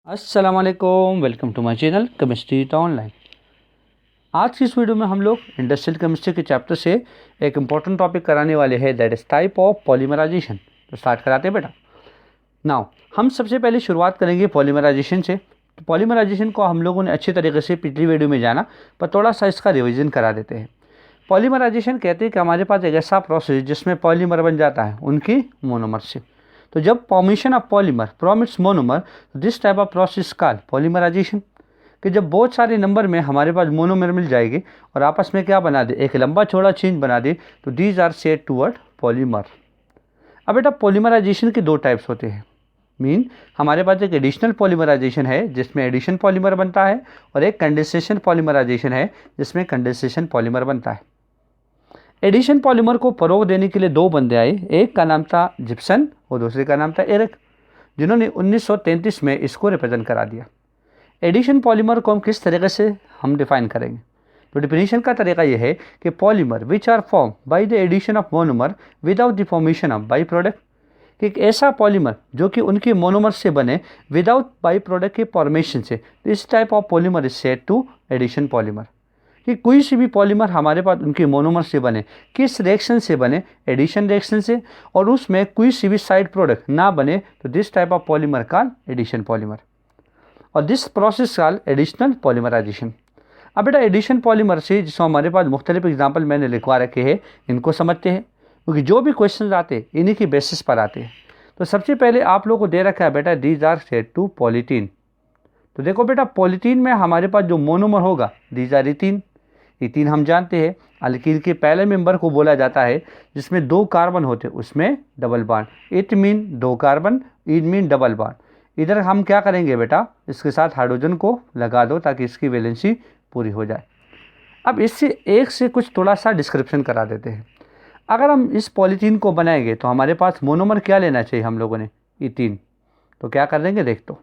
अस्सलामुअलैकुम, welcome to my channel chemistry online. आज की इस वीडियो में हम लोग इंडस्ट्रियल केमिस्ट्री के चैप्टर से एक इम्पॉर्टेंट टॉपिक कराने वाले हैं, that is type of polymerization. तो स्टार्ट कराते हैं बेटा। नाउ हम सबसे पहले शुरुआत करेंगे पॉलीमराइजेशन से। तो पॉलीमराइजेशन को हम लोगों ने अच्छी तरीके से पिछली वीडियो में जाना, पर थोड़ा सा इसका रिविजन करा देते हैं। पॉलीमराइजेशन कहते हैं कि हमारे पास एक ऐसा प्रोसेस जिसमें पॉलीमर बन जाता है उनकी मोनोमर से। तो जब formation of polymer from its monomer, this type of process called polymerization. कि जब बहुत सारे नंबर में हमारे पास मोनोमर मिल जाएगी और आपस में क्या बना दे, एक लंबा चौड़ा चेन बना दे, तो these are said toward polymer. अब बेटा पॉलीमराइजेशन के दो टाइप्स होते हैं। मीन हमारे पास एक एडिशनल पॉलीमराइजेशन है जिसमें एडिशन पॉलीमर बनता है, और एक कंडेंसेशन पॉलीमराइजेशन है जिसमें कंडेंसेशन पॉलीमर बनता है। एडिशन पॉलीमर को फरोग देने के लिए दो बंदे आए, एक का नाम था जिप्सन और दूसरे का नाम था एरिक, जिन्होंने 1933 में इसको रिप्रेजेंट करा दिया। एडिशन पॉलीमर को हम किस तरीके से हम डिफाइन करेंगे, तो डिफिनीशन का तरीका यह है कि polymer which are form by the addition of monomer without the formation of by product. कि एक ऐसा पॉलीमर जो कि उनके मोनोमर से बने विदाउट बाई प्रोडक्ट के फॉर्मेशन से, इस type of polymer is said to addition polymer. कि कोई सी भी पॉलीमर हमारे पास उनके मोनोमर से बने, किस रिएक्शन से बने, एडिशन रिएक्शन से, और उसमें कोई सी भी साइड प्रोडक्ट ना बने, तो this type of polymer called addition polymer, और this process called additional polymerisation. अब बेटा एडिशन पॉलीमर से जिसमें हमारे पास मुख्तलिफ एग्जाम्पल मैंने लिखवा रखे हैं, इनको समझते हैं, क्योंकि जो भी क्वेश्चन आते हैं इन्हीं की बेसिस पर आते हैं। तो सबसे पहले आप लोगों को दे रखा है बेटा, these are said to polythene. तो देखो बेटा पॉलीथीन में हमारे पास जो मोनोमर होगा, दीज आर इथीन। इथीन हम जानते हैं अल्कीन के पहले मेंबर को बोला जाता है जिसमें दो कार्बन होते हैं, उसमें डबल बॉन्ड। इट मीन दो carbon, in mean double bond. इधर हम क्या करेंगे बेटा, इसके साथ हाइड्रोजन को लगा दो ताकि इसकी वैलेंसी पूरी हो जाए। अब इससे एक से कुछ थोड़ा सा डिस्क्रिप्शन करा देते हैं। अगर हम इस पॉलीथीन को बनाएंगे तो हमारे पास मोनोमर क्या लेना चाहिए हम लोगों ने, इथीन। तो क्या कर देंगे, देख तो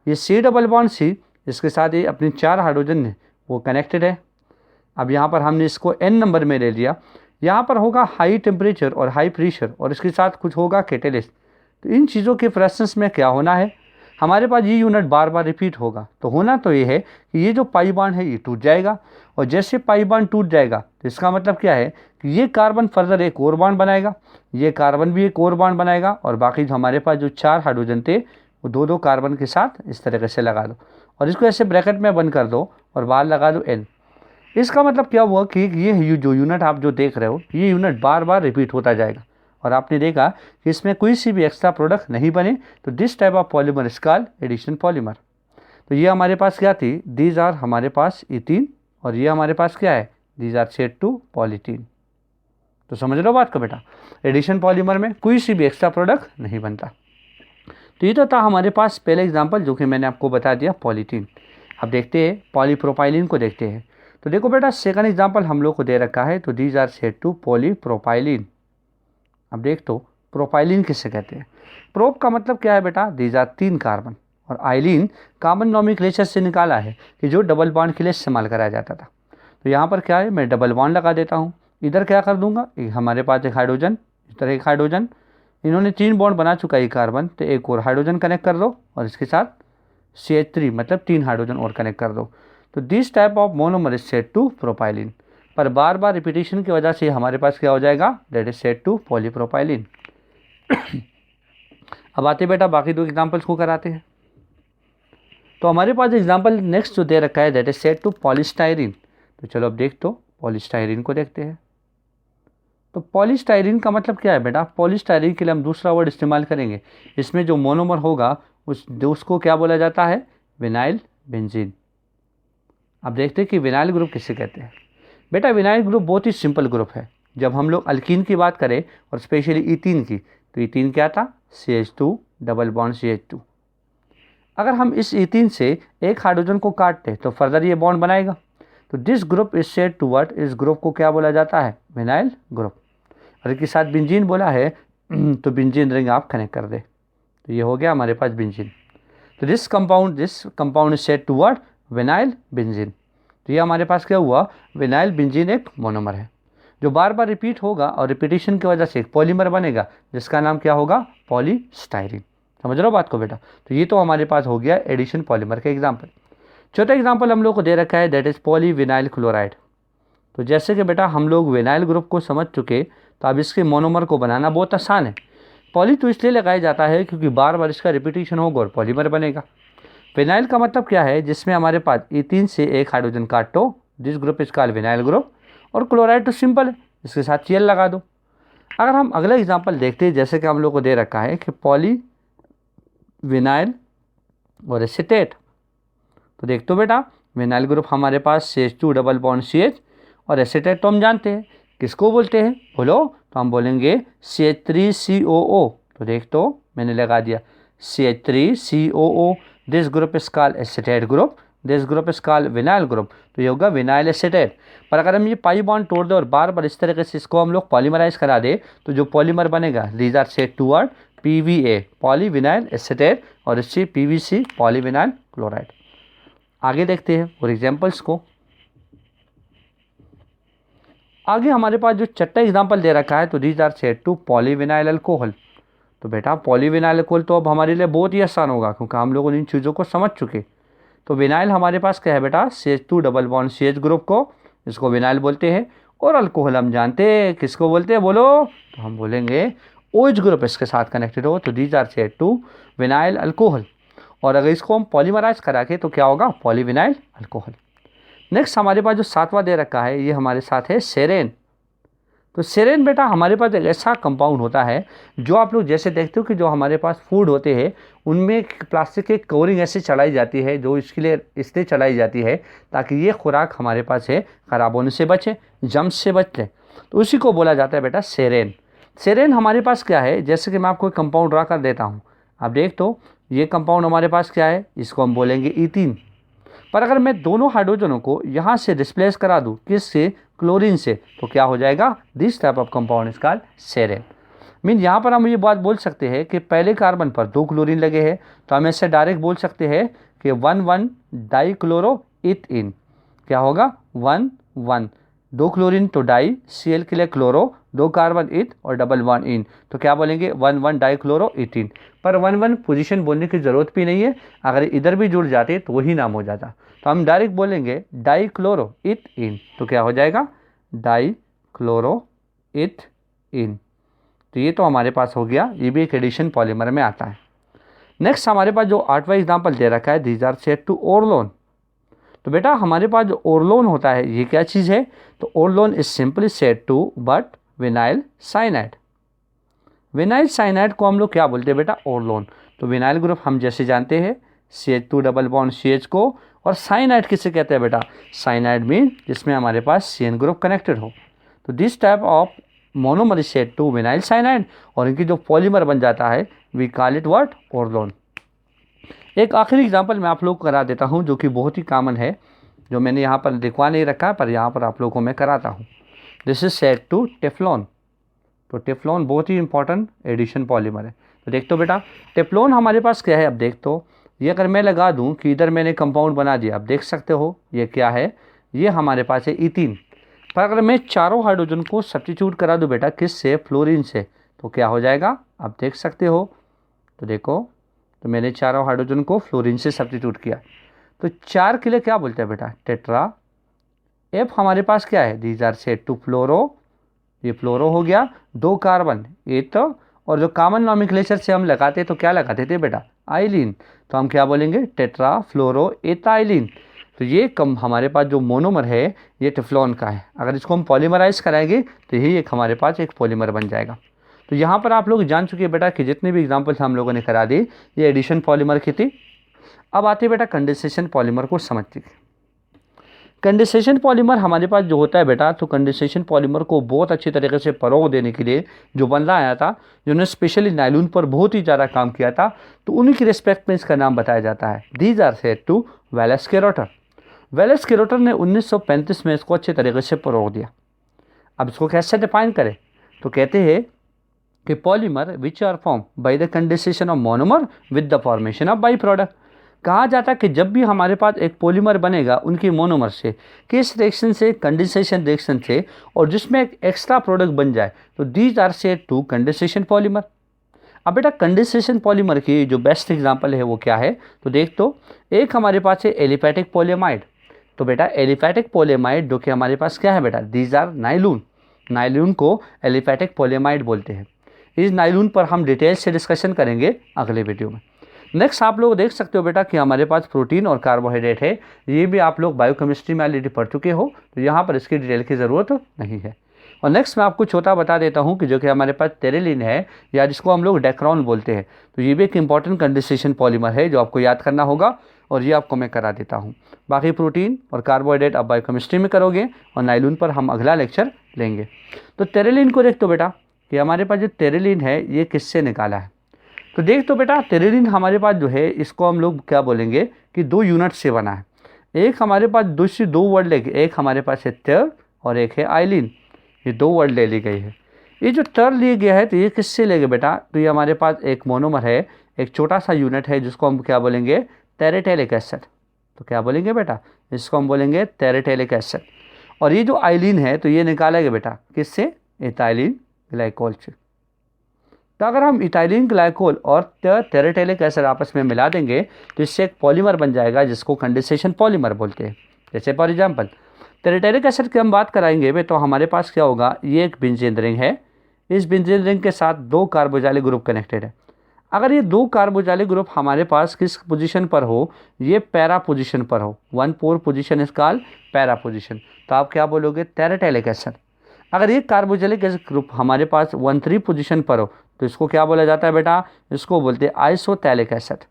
ये सी डबल बॉन्ड सी, इसके साथ ये अपने चार हाइड्रोजन है वो कनेक्टेड है। अब यहाँ पर हमने इसको n नंबर में ले लिया। यहाँ पर होगा हाई टेम्परेचर और हाई प्रेशर, और इसके साथ कुछ होगा कैटेलिस्ट। तो इन चीज़ों के प्रेजेंस में क्या होना है, हमारे पास ये यूनिट बार बार रिपीट होगा। तो होना तो ये है कि ये जो पाई बॉन्ड है ये टूट जाएगा, और जैसे पाई बॉन्ड टूट जाएगा तो इसका मतलब क्या है कि ये कार्बन फर्दर एक और बॉन्ड बनाएगा, ये कार्बन भी एक और बॉन्ड बनाएगा, और बाकी जो हमारे पास जो चार हाइड्रोजन थे वो दो दो कार्बन के साथ इस तरीके से लगा दो, और इसको ऐसे ब्रैकेट में बंद कर दो और बाहर लगा दो n। इसका मतलब क्या हुआ कि ये जो यूनिट आप जो देख रहे हो, ये यूनिट बार बार रिपीट होता जाएगा, और आपने देखा कि इसमें कोई सी भी एक्स्ट्रा प्रोडक्ट नहीं बने। तो this type of polymer is called addition polymer. तो ये हमारे पास क्या थी, दीज आर हमारे पास इथीन, और ये हमारे पास क्या है, these are said to polythene. तो समझ लो बात को बेटा, एडिशन पॉलीमर में कोई सी भी एक्स्ट्रा प्रोडक्ट नहीं बनता। तो ये तो था हमारे पास पहले एग्जाम्पल जो कि मैंने आपको बता दिया, पॉलीथीन। अब देखते हैं पॉलीप्रोपाइलिन को देखते हैं। तो देखो बेटा सेकंड एग्जांपल हम लोग को दे रखा है, तो these are said to polypropylene. अब देख तो प्रोपाइलिन किससे कहते हैं। प्रोप का मतलब क्या है बेटा, दीज आर तीन कार्बन, और आइलिन कॉमन नोमेनक्लेचर से निकाला है कि जो डबल बॉन्ड के लिए इस्तेमाल कराया जाता था। तो यहाँ पर क्या है, मैं डबल बॉन्ड लगा देता हूँ, इधर क्या कर दूंगा, हमारे पास एक हाइड्रोजन, इधर एक हाइड्रोजन, इन्होंने तीन बॉन्ड बना चुका है कार्बन, तो एक और हाइड्रोजन कनेक्ट कर दो, और इसके साथ CH3 मतलब तीन हाइड्रोजन और कनेक्ट कर दो। तो this type of monomer is said to propylene. पर बार बार रिपीटेशन की वजह से हमारे पास क्या हो जाएगा, that is said to polypropylene. अब आते बेटा बाकी दो एग्जांपल्स को कराते हैं। तो हमारे पास एग्जांपल नेक्स्ट जो दे रखा है, that is said to polystyrene. तो चलो अब देख तो पॉलीस्टाइरीन को देखते हैं। तो पॉलीस्टाइरीन का मतलब क्या है बेटा, पॉलीस्टाइरीन के लिए हम दूसरा वर्ड इस्तेमाल करेंगे। इसमें जो मोनोमर होगा उसको क्या बोला जाता है, विनाइल बेंजीन। अब देखते हैं कि विनाइल ग्रुप किसे कहते हैं। बेटा विनाइल ग्रुप बहुत ही सिंपल ग्रुप है। जब हम लोग अल्कीन की बात करें और स्पेशली इथीन की, तो इथीन क्या था, CH2 डबल बॉन्ड CH2। अगर हम इस इथीन से एक हाइड्रोजन को काटते तो फर्दर ये बॉन्ड बनाएगा। तो this group is said to what, इस ग्रुप को क्या बोला जाता है, विनाइल ग्रुप। और इसके साथ बेंजीन बोला है तो बेंजीन रिंग आप कनेक्ट कर दे, तो ये हो गया हमारे पास बेंजीन। तो this compound is said to what, vinyl benzene. तो ये हमारे पास क्या हुआ, विनाइल बेंजीन एक मोनोमर है जो बार बार रिपीट होगा, और रिपीटेशन की वजह से एक पॉलीमर बनेगा जिसका नाम क्या होगा, पॉलीस्टाइरीन। समझ रहे हो बात को बेटा। तो ये तो हमारे पास हो गया एडिशन पॉलीमर का एग्जाम्पल। चौथा एग्जाम्पल हम लोग को दे रखा है दैट इज़ पॉलीविनाइल क्लोराइड। तो जैसे कि बेटा हम लोग विनाइल ग्रुप को समझ चुके, तो अब इसके मोनोमर को बनाना बहुत आसान है। पॉली तो इसलिए लगाया जाता है क्योंकि बार बार इसका रिपीटेशन होगा और पॉलीमर बनेगा। विनाइल का मतलब क्या है, जिसमें हमारे पास इथीन से एक हाइड्रोजन काटो, this group is called vinyl group. और क्लोराइड तो सिंपल है, इसके साथ Cl लगा दो। अगर हम अगला एग्जाम्पल देखते हैं, जैसे कि हम लोग को दे रखा है कि पॉली विनाइल और एसीटेट। तो देख तो बेटा विनाइल ग्रुप हमारे पास CH2 डबल बॉन्ड CH, और एसीटेट तो हम जानते हैं किसको बोलते हैं, बोलो। तो हम बोलेंगे CH3COO। तो देख तो मैंने लगा दिया CH3COO। This group is called acetate group, this group is called vinyl group. तो ये होगा विनाइल एसीटेट। पर अगर हम ये पाई बॉन्ड तोड़ दे और बार बार इस तरीके से इसको हम लोग पॉलीमराइज करा दे, तो जो पॉलीमर बनेगा these are set to word PVA polyvinyl acetate, और इससे PVC पॉलीविनाइल क्लोराइड। आगे देखते हैं और एग्जाम्पल्स को। आगे हमारे पास जो छठा एग्जाम्पल दे रखा है, तो these are set to polyvinyl alcohol. तो बेटा पॉलीविनाइल अल्कोहल तो अब हमारे लिए बहुत ही आसान होगा क्योंकि हम लोग इन चीज़ों को समझ चुके। तो विनाइल हमारे पास क्या है बेटा, CH2 double bond CH group को, इसको विनाइल बोलते हैं। और अल्कोहल हम जानते हैं किसको बोलते हैं, बोलो। तो हम बोलेंगे OH ग्रुप इसके साथ कनेक्टेड हो, तो these are set to vinyl alcohol. और अगर इसको हम पॉलीमराइज करा के तो क्या होगा, पॉलीविनाइल अल्कोहल। नेक्स्ट हमारे पास जो सातवां दे रखा है, ये हमारे साथ है सेरेन। तो सेरेन बेटा हमारे पास एक ऐसा कंपाउंड होता है जो आप लोग जैसे देखते हो कि जो हमारे पास फूड होते हैं उनमें प्लास्टिक की कवरिंग ऐसे चढ़ाई जाती है, जो इसके लिए इसलिए चढ़ाई जाती है ताकि ये खुराक हमारे पास है ख़राब होने से बचे, जम्स से बचे। तो उसी को बोला जाता है बेटा सेरेन। सेरेन हमारे पास क्या है, जैसे कि मैं आपको एक कंपाउंड ड्रा कर देता हूँ। आप देख तो ये कंपाउंड हमारे पास क्या है, इसको हम बोलेंगे इथीन। पर अगर मैं दोनों हाइड्रोजनों को यहाँ से डिस्प्लेस करा दूँ, किससे, क्लोरीन से, तो क्या हो जाएगा, this type of compound is called सेरेन। मीन यहाँ पर हम ये बात बोल सकते हैं कि पहले कार्बन पर 2 क्लोरीन लगे हैं, तो हम ऐसे डायरेक्ट बोल सकते हैं कि 1,1 डाइक्लोरोइथीन। क्या होगा, 1,1 2 क्लोरीन तो डाई, Cl के लिए क्लोरो, 2 कार्बन इथ और डबल बॉन्ड इन, तो क्या बोलेंगे 1,1 डाइक्लोरोइथीन। पर 1,1 पोजीशन बोलने की ज़रूरत भी नहीं है, अगर इधर भी जुड़ जाते तो वही नाम हो जाता। तो हम डायरेक्ट बोलेंगे डाइक्लोरोइथीन, तो क्या हो जाएगा, डाइक्लोरोइथीन। तो ये तो हमारे पास हो गया, ये भी एक एडिशन पॉलीमर में आता है। नेक्स्ट हमारे पास जो आठवां एग्जाम्पल दे रखा है, दीज आर सेट टू ओरलोन। तो बेटा हमारे पास जो ओरलोन होता है ये क्या चीज़ है, तो Orlon is simply said to but vinyl cyanide. Vinyl cyanide को हम लोग क्या बोलते हैं बेटा, ओरलोन। तो विनाइल ग्रुप हम जैसे जानते हैं CH2 डबल बॉन्ड CH को, और साइनाइड किसे कहते हैं बेटा, साइनाइड मीन जिसमें हमारे पास CN ग्रुप कनेक्टेड हो। तो this type of monomer is set to vinyl cyanide, और इनकी जो पॉलीमर बन जाता है we call it what, Orlon. एक आखिरी एग्जांपल मैं आप लोग को करा देता हूं जो कि बहुत ही कॉमन है, जो मैंने यहाँ पर दिखवा नहीं रखा पर यहाँ पर आप लोगों को मैं कराता हूँ। This is set to Teflon. तो टेफ्लॉन बहुत ही इंपॉर्टेंट एडिशन पॉलीमर है। तो देख तो बेटा टेफ्लॉन हमारे पास क्या है, अब देख तो ये अगर मैं लगा दूं कि इधर मैंने कंपाउंड बना दिया, आप देख सकते हो ये क्या है, ये हमारे पास है इथीन। पर अगर मैं चारों हाइड्रोजन को सब्स्टिट्यूट करा दूं बेटा किससे, फ्लोरीन से, तो क्या हो जाएगा, आप देख सकते हो। तो देखो तो मैंने चारों हाइड्रोजन को फ्लोरीन से सब्स्टिट्यूट किया, तो 4 के लिए क्या बोलते हैं बेटा, टेट्रा। एफ हमारे पास क्या है, दीज आर सेट टू फ्लोरो, ये फ्लोरो हो गया, 2 कार्बन एथ, और जो कॉमन नॉमेनक्लेचर से हम लगाते तो क्या लगाते थे बेटा, आइलिन। तो हम क्या बोलेंगे, टेट्रा फ्लोरो एथाइलिन। तो ये कम हमारे पास जो मोनोमर है ये टेफ्लॉन का है। अगर इसको हम पॉलीमराइज कराएंगे तो यही एक हमारे पास एक पॉलीमर बन जाएगा। तो यहाँ पर आप लोग जान चुके हैं बेटा कि जितने भी एग्जाम्पल्स हम लोगों ने करा दी ये एडिशन पॉलीमर की थी। अब आते बेटा कंडेंसेशन पॉलीमर को समझते हैं। कंडेंसेशन पॉलीमर हमारे पास जो होता है बेटा, तो कंडेंसेशन पॉलीमर को बहुत अच्छी तरीके से फरोग देने के लिए जो बंदा आया था, जिन्होंने स्पेशली नायलॉन पर बहुत ही ज़्यादा काम किया था, तो उन्हीं की रिस्पेक्ट में इसका नाम बताया जाता है। These are set to Wallace Carothers. Wallace Carothers ने 1935 में इसको अच्छे तरीके से फरोग दिया। अब इसको कैसे डिफाइन करें, तो कहते हैं कि polymer which are form by the condensation of monomer with the formation of by product. कहा जाता है कि जब भी हमारे पास एक पॉलीमर बनेगा उनके मोनोमर से, किस रिएक्शन से, कंडेंसेशन रिएक्शन से, और जिसमें एक एक्स्ट्रा प्रोडक्ट बन जाए, तो these are set to condensation polymer. अब बेटा कंडेंसेशन पॉलीमर की जो बेस्ट एग्जांपल है वो क्या है, तो देख तो एक हमारे पास है एलिफैटिक पॉलीमाइड। तो बेटा एलिफैटिक पॉलीमाइड जो कि हमारे पास क्या है बेटा, दीज आर नाइलून। नाइलून को एलिफैटिक पॉलीमाइड बोलते हैं। इस नाइलून पर हम डिटेल से डिस्कशन करेंगे अगले वीडियो में। नेक्स्ट आप लोग देख सकते हो बेटा कि हमारे पास प्रोटीन और कार्बोहाइड्रेट है। ये भी आप लोग बायोकेमिस्ट्री में ऑलरेडी पढ़ चुके हो, तो यहाँ पर इसकी डिटेल की ज़रूरत नहीं है। और नेक्स्ट मैं आपको छोटा बता देता हूँ कि जो कि हमारे पास टेरेलिन है या जिसको हम लोग डेक्रॉन बोलते हैं, तो ये भी एक इंपॉर्टेंट कंडेंसेशन पॉलीमर है जो आपको याद करना होगा, और ये आपको मैं करा देता हूँ। बाकी प्रोटीन और कार्बोहाइड्रेट आप बायोकेमिस्ट्री में करोगे और नाइलून पर हम अगला लेक्चर लेंगे। तो टेरेलिन को देख तो बेटा कि हमारे पास जो टेरेलिन है ये किससे निकाला है, तो देख तो बेटा टेरेलिन हमारे पास जो है इसको हम लोग क्या बोलेंगे कि 2 यूनिट से बना है। एक हमारे पास दूसरी 2 वर्ड लेके, एक हमारे पास है टर और एक है आइलिन, ये 2 वर्ड ले ली गई है। ये जो टर लिया गया है तो ये किससे लेंगे बेटा, तो ये हमारे पास एक मोनोमर है, एक छोटा सा यूनिट है जिसको हम क्या बोलेंगे, टेरेटेलिक एसिड। तो क्या बोलेंगे बेटा, इसको हम बोलेंगे टेरेटेलिक एसिड। और ये जो आइलिन है तो ये निकालेंगे बेटा किससे, इथाइलिन ग्लाइकोल से। तो अगर हम इथाइलिन ग्लाइकोल और टेरेटेलिक एसिड आपस में मिला देंगे तो इससे एक पॉलीमर बन जाएगा जिसको कंडेंसेशन पॉलीमर बोलते हैं। जैसे फॉर एग्जांपल टेरेटेलिक एसिड की हम बात कराएंगे वे, तो हमारे पास क्या होगा, ये एक बेंजीन रिंग है, इस बेंजीन रिंग के साथ 2 कार्बोजाइलिक ग्रुप कनेक्टेड है। अगर ये 2 कार्बोजाइलिक ग्रुप हमारे पास किस पोजीशन पर हो, ये पैरा पोजीशन पर हो, 1,4 position is called para position, तो आप क्या बोलोगे, टेरेटेलिक एसिड। अगर ये कार्बोजाइलिक एसिड ग्रुप हमारे पास 1,3 पोजीशन पर हो तो इसको क्या बोला जाता है बेटा, इसको बोलते हैं आइसोटैलिक एसिड।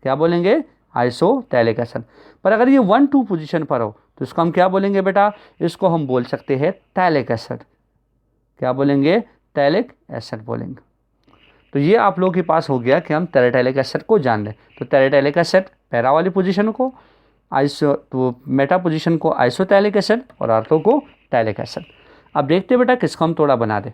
क्या बोलेंगे, आइसोटैलिक एसिड। पर अगर ये 1,2 पोजीशन पर हो तो इसको हम क्या बोलेंगे बेटा, इसको हम बोल सकते हैं टैलिक एसिड। क्या बोलेंगे, टैलिक एसिड बोलेंगे। तो ये आप लोगों के पास हो गया कि हम टेरेटेलिक एसिड को जान लें। तो टेरेटेलिक एसिड पैरा वाली पोजीशन को तो मेटा पोजीशन को आइसोटैलिक एसिड और आर्थो को टैलिक एसिड। अब देखते हैं बेटा किसको हम थोड़ा बना दें।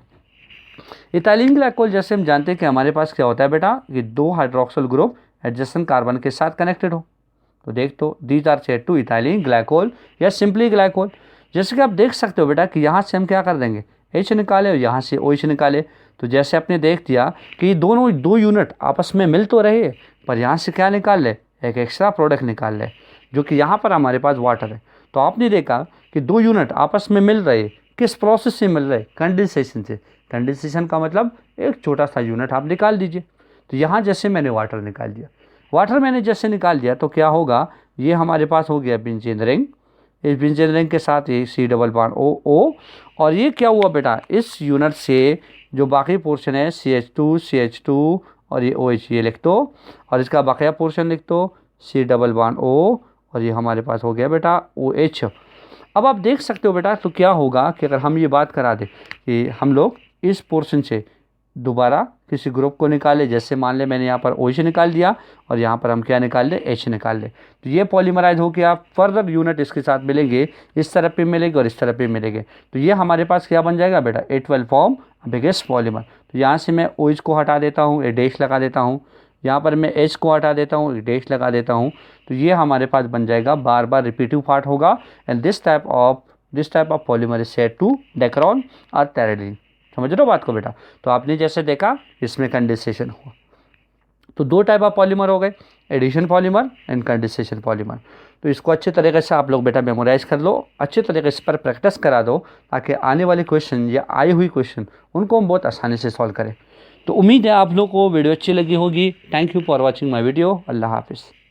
इथाइलिन ग्लाइकोल जैसे हम जानते हैं कि हमारे पास क्या होता है बेटा, ये 2 हाइड्रोक्सिल ग्रुप एडजेसेंट कार्बन के साथ कनेक्टेड हो। तो देख तो these are said to ethylene glycol या सिंपली ग्लाइकोल। जैसे कि आप देख सकते हो बेटा कि यहाँ से हम क्या कर देंगे, H निकाले और यहाँ से OH निकाले। तो जैसे आपने देख दिया कि ये दोनों 2 यूनिट आपस में मिल तो रहे पर यहाँ से क्या निकाल ले, एक एक्स्ट्रा प्रोडक्ट निकाल ले, जो कि यहाँ पर हमारे पास वाटर है। तो आपने देखा कि 2 यूनिट आपस में मिल रहे, किस प्रोसेस से मिल रहे, कंडेंसेशन से। कंडेंसेशन का मतलब एक छोटा सा यूनिट आप निकाल दीजिए। तो यहाँ जैसे मैंने वाटर निकाल दिया, वाटर मैंने जैसे निकाल दिया तो क्या होगा, ये हमारे पास हो गया बेंजीन रिंग, इस बेंजीन रिंग के साथ ये C++OO, और ये क्या हुआ बेटा, इस यूनिट से जो बाकी पोर्शन है CH2 और ये OH ये लिख दो, और इसका बाकिया पोर्शन लिख दो C++O, और ये हमारे पास हो गया बेटा OH। अब आप देख सकते हो बेटा तो क्या होगा कि अगर हम ये बात करा दें कि हम लोग इस पोर्शन से दोबारा किसी ग्रुप को निकाले, जैसे मान ले मैंने यहाँ पर OH निकाल दिया और यहाँ पर हम क्या निकाल ले, H निकाल ले, तो ये पॉलीमराइज हो के आप फर्दर यूनिट इसके साथ मिलेंगे, इस तरफ पे मिलेंगे और इस तरफ पे मिलेंगे। तो ये हमारे पास क्या बन जाएगा बेटा, A12 फॉर्म बिगेस्ट पॉलीमर। तो यहाँ से मैं OH को हटा देता हूँ, एक डैश लगा देता हूँ, यहाँ पर मैं H को हटा देता हूँ, एक डैश लगा देता हूँ। तो ये हमारे पास बन जाएगा, बार बार रिपीटिव पार्ट होगा। And this type of polymer is said to Dacron और टेरेलिन। समझ रहे हो बात को बेटा। तो आपने जैसे देखा इसमें कंडेंसेशन हुआ। तो 2 टाइप ऑफ पॉलीमर हो गए, addition polymer and condensation polymer. तो इसको अच्छे तरीके से आप लोग बेटा मेमोराइज कर लो, अच्छे तरीके से पर प्रैक्टिस करा दो, ताकि आने वाले क्वेश्चन या आई हुई क्वेश्चन उनको हम बहुत आसानी से सॉल्व करें। तो उम्मीद है आप लोग को वीडियो अच्छी लगी होगी। Thank you for watching my video. अल्लाह हाफिज़।